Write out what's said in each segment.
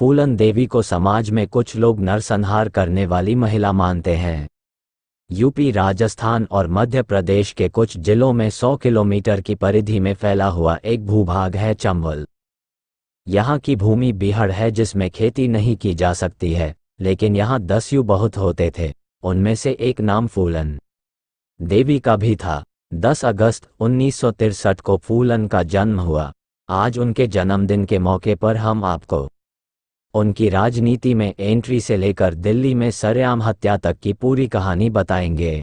फूलन देवी को समाज में कुछ लोग नरसंहार करने वाली महिला मानते हैं। यूपी, राजस्थान और मध्य प्रदेश के कुछ जिलों में 100 किलोमीटर की परिधि में फैला हुआ एक भूभाग है चंबल। यहाँ की भूमि बीहड़ है जिसमें खेती नहीं की जा सकती है, लेकिन यहाँ दस्यु बहुत होते थे। उनमें से एक नाम फूलन देवी का भी था। 10 अगस्त 1963 को फूलन का जन्म हुआ। आज उनके जन्मदिन के मौके पर हम आपको उनकी राजनीति में एंट्री से लेकर दिल्ली में सरेआम हत्या तक की पूरी कहानी बताएंगे।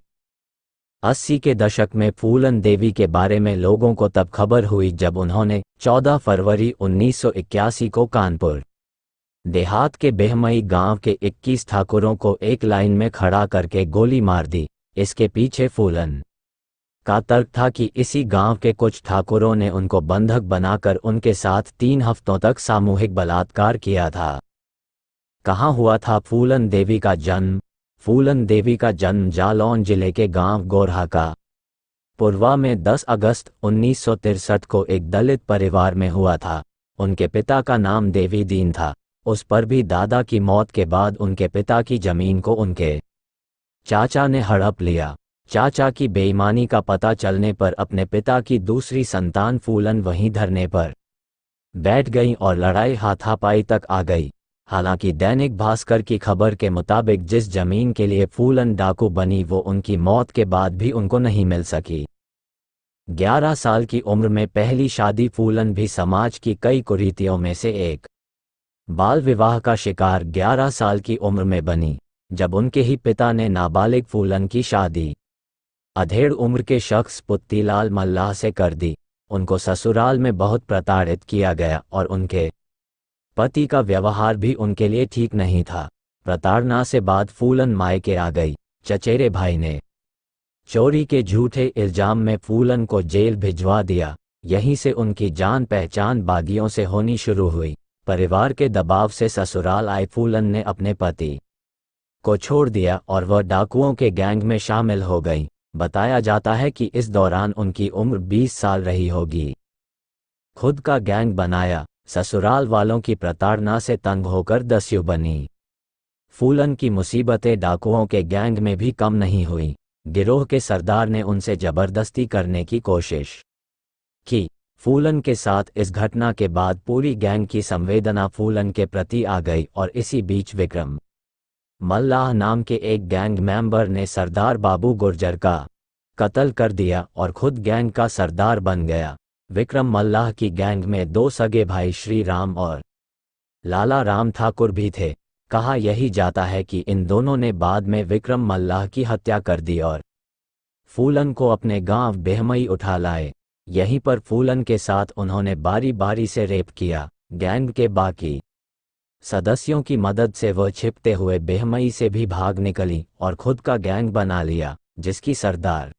80 के दशक में फूलन देवी के बारे में लोगों को तब खबर हुई जब उन्होंने 14 फरवरी 1981 को कानपुर देहात के बेहमई गांव के 21 ठाकुरों को एक लाइन में खड़ा करके गोली मार दी। इसके पीछे फूलन का तर्क था कि इसी गांव के कुछ ठाकुरों ने उनको बंधक बनाकर उनके साथ 3 हफ्तों तक सामूहिक बलात्कार किया था। कहाँ हुआ था फूलन देवी का जन्म? फूलन देवी का जन्म जालौन जिले के गांव गोरहा का पुरवा में 10 अगस्त 1963 को एक दलित परिवार में हुआ था। उनके पिता का नाम देवी दीन था। उस पर भी दादा की मौत के बाद उनके पिता की जमीन को उनके चाचा ने हड़प लिया। चाचा की बेईमानी का पता चलने पर अपने पिता की दूसरी संतान फूलन वहीं धरने पर बैठ गई और लड़ाई हाथापाई तक आ गई। हालांकि दैनिक भास्कर की खबर के मुताबिक जिस जमीन के लिए फूलन डाकू बनी वो उनकी मौत के बाद भी उनको नहीं मिल सकी। 11 साल की उम्र में पहली शादी फूलन भी समाज की कई कुरीतियों में से एक बाल विवाह का शिकार 11 साल की उम्र में बनी, जब उनके ही पिता ने नाबालिग फूलन की शादी अधेड़ उम्र के शख्स पुत्तीलाल मल्लाह से कर दी। उनको ससुराल में बहुत प्रताड़ित किया गया और उनके पति का व्यवहार भी उनके लिए ठीक नहीं था। प्रताड़ना से बाद फूलन मायके आ गई। चचेरे भाई ने चोरी के झूठे इल्जाम में फूलन को जेल भिजवा दिया। यहीं से उनकी जान पहचान बागियों से होनी शुरू हुई। परिवार के दबाव से ससुराल आए फूलन ने अपने पति को छोड़ दिया और वह डाकुओं के गैंग में शामिल हो गई। बताया जाता है कि इस दौरान उनकी उम्र 20 साल रही होगी। खुद का गैंग बनाया। ससुराल वालों की प्रताड़ना से तंग होकर दस्यु बनी। फूलन की मुसीबतें डाकुओं के गैंग में भी कम नहीं हुई। गिरोह के सरदार ने उनसे जबरदस्ती करने की कोशिश की। फूलन के साथ इस घटना के बाद पूरी गैंग की संवेदना फूलन के प्रति आ गई और इसी बीच विक्रम मल्लाह नाम के एक गैंग मेंबर ने सरदार बाबू गुर्जर का कत्ल कर दिया और खुद गैंग का सरदार बन गया। विक्रम मल्लाह की गैंग में 2 सगे भाई श्री राम और लाला राम ठाकुर भी थे। कहा यही जाता है कि इन दोनों ने बाद में विक्रम मल्लाह की हत्या कर दी और फूलन को अपने गांव बेहमई उठा लाए। यहीं पर फूलन के साथ उन्होंने बारी बारी से रेप किया। गैंग के बाकी सदस्यों की मदद से वह छिपते हुए बेहमई से भी भाग निकली और खुद का गैंग बना लिया, जिसकी सरदार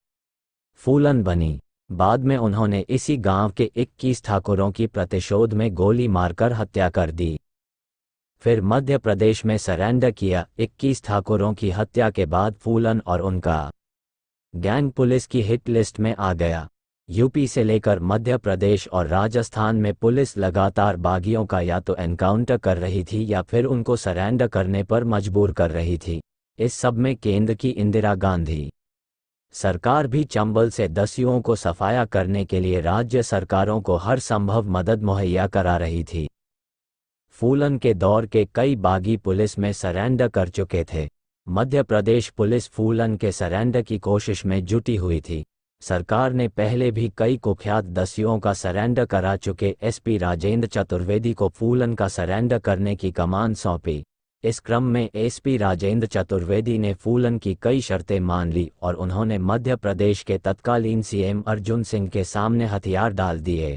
फूलन बनी। बाद में उन्होंने इसी गांव के 21 ठाकुरों की प्रतिशोध में गोली मारकर हत्या कर दी। फिर मध्य प्रदेश में सरेंडर किया। 21 ठाकुरों की हत्या के बाद फूलन और उनका गैंग पुलिस की हिट लिस्ट में आ गया। यूपी से लेकर मध्य प्रदेश और राजस्थान में पुलिस लगातार बागियों का या तो एनकाउंटर कर रही थी या फिर उनको सरेंडर करने पर मजबूर कर रही थी। इस सब में केंद्र की इंदिरा गांधी सरकार भी चंबल से दस्युओं को सफाया करने के लिए राज्य सरकारों को हर संभव मदद मुहैया करा रही थी। फूलन के दौर के कई बागी पुलिस में सरेंडर कर चुके थे। मध्य प्रदेश पुलिस फूलन के सरेंडर की कोशिश में जुटी हुई थी। सरकार ने पहले भी कई कुख्यात दस्युओं का सरेंडर करा चुके एसपी राजेंद्र चतुर्वेदी को फूलन का सरेंडर करने की कमान सौंपी। इस क्रम में एसपी राजेंद्र चतुर्वेदी ने फूलन की कई शर्तें मान ली और उन्होंने मध्य प्रदेश के तत्कालीन सीएम अर्जुन सिंह के सामने हथियार डाल दिए।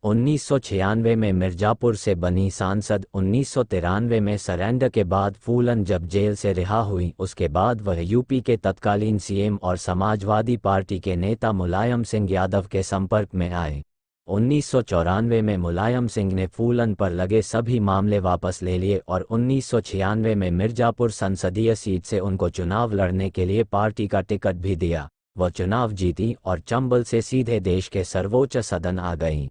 1996 में मिर्जापुर से बनी सांसद। 1993 में सरेंडर के बाद फूलन जब जेल से रिहा हुई, उसके बाद वह यूपी के तत्कालीन सीएम और समाजवादी पार्टी के नेता मुलायम सिंह यादव के संपर्क में आए। 1994 में मुलायम सिंह ने फूलन पर लगे सभी मामले वापस ले लिए और 1996 में मिर्जापुर संसदीय सीट से उनको चुनाव लड़ने के लिए पार्टी का टिकट भी दिया। वह चुनाव जीती और चंबल से सीधे देश के सर्वोच्च सदन आ गईं।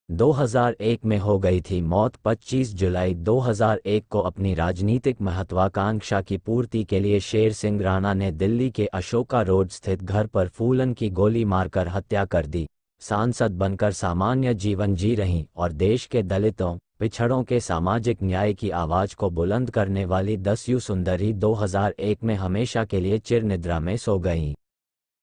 2001 में हो गई थी मौत। 25 जुलाई 2001 को अपनी राजनीतिक महत्वाकांक्षा की पूर्ति के लिए शेर सिंह राणा ने दिल्ली के अशोका रोड स्थित घर पर फूलन की गोली मारकर हत्या कर दी। सांसद बनकर सामान्य जीवन जी रहीं और देश के दलितों, पिछड़ों के सामाजिक न्याय की आवाज को बुलंद करने वाली दस्यु सुंदरी 2001 में हमेशा के लिए चिर निद्रा में सो गईं।